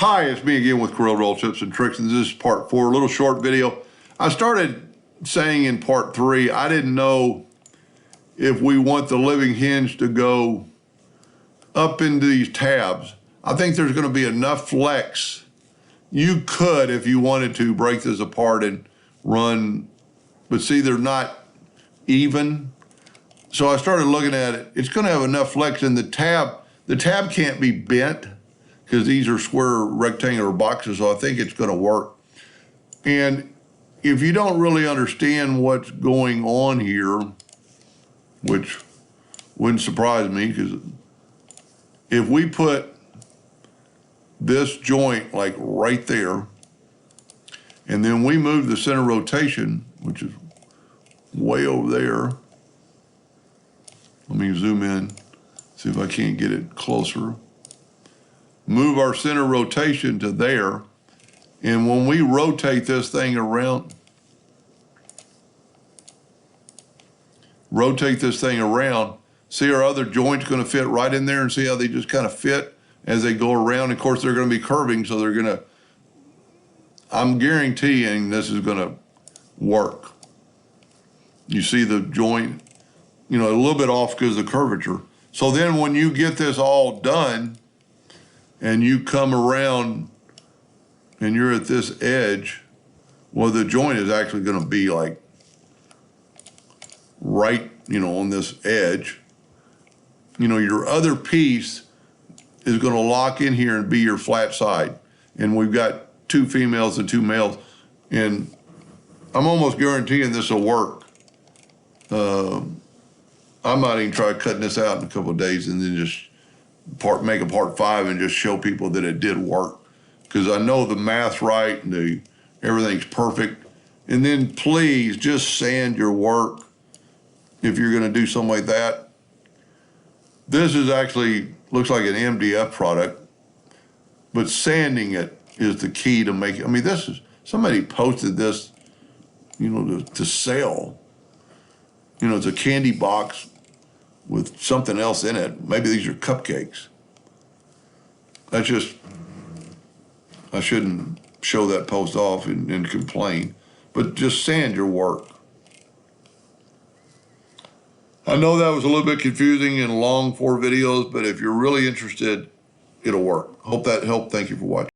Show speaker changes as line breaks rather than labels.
Hi, it's me again with Corel Roll Tips and Tricks, and this is part 4, a little short video. I started saying in part 3, I didn't know if we want the living hinge to go up into these tabs. I think there's going to be enough flex. You could, if you wanted to, break this apart and run, but see, they're not even. So I started looking at it. It's going to have enough flex in the tab. The tab can't be bent, because these are square rectangular boxes, so I think it's going to work. And if you don't really understand what's going on here, which wouldn't surprise me, because if we put this joint like right there, and then we move the center rotation, which is way over there. Let me zoom in, see if I can't get it closer. Move our center rotation to there, and when we rotate this thing around, see our other joint's going to fit right in there, and see how they just kind of fit as they go around. Of course, they're going to be curving, so they're going to, I'm guaranteeing this is going to work. You see the joint, a little bit off because of the curvature. So then when you get this all done, and you come around and you're at this edge, well, the joint is actually going to be like right, on this edge. Your other piece is going to lock in here and be your flat side. And we've got 2 females and 2 males. And I'm almost guaranteeing this will work. I might even try cutting this out in a couple of days and then just make a part 5 and just show people that it did work, because I know the math's right and everything's perfect. And then please just sand your work if you're going to do something like that. This is actually looks like an MDF product, but sanding it is the key to make it. I mean, this is, somebody posted this, to sell. It's a candy box with something else in it. Maybe these are cupcakes. That's just, I shouldn't show that post off and complain, but just sand your work. I know that was a little bit confusing and long 4 videos, but if you're really interested, it'll work. Hope that helped. Thank you for watching.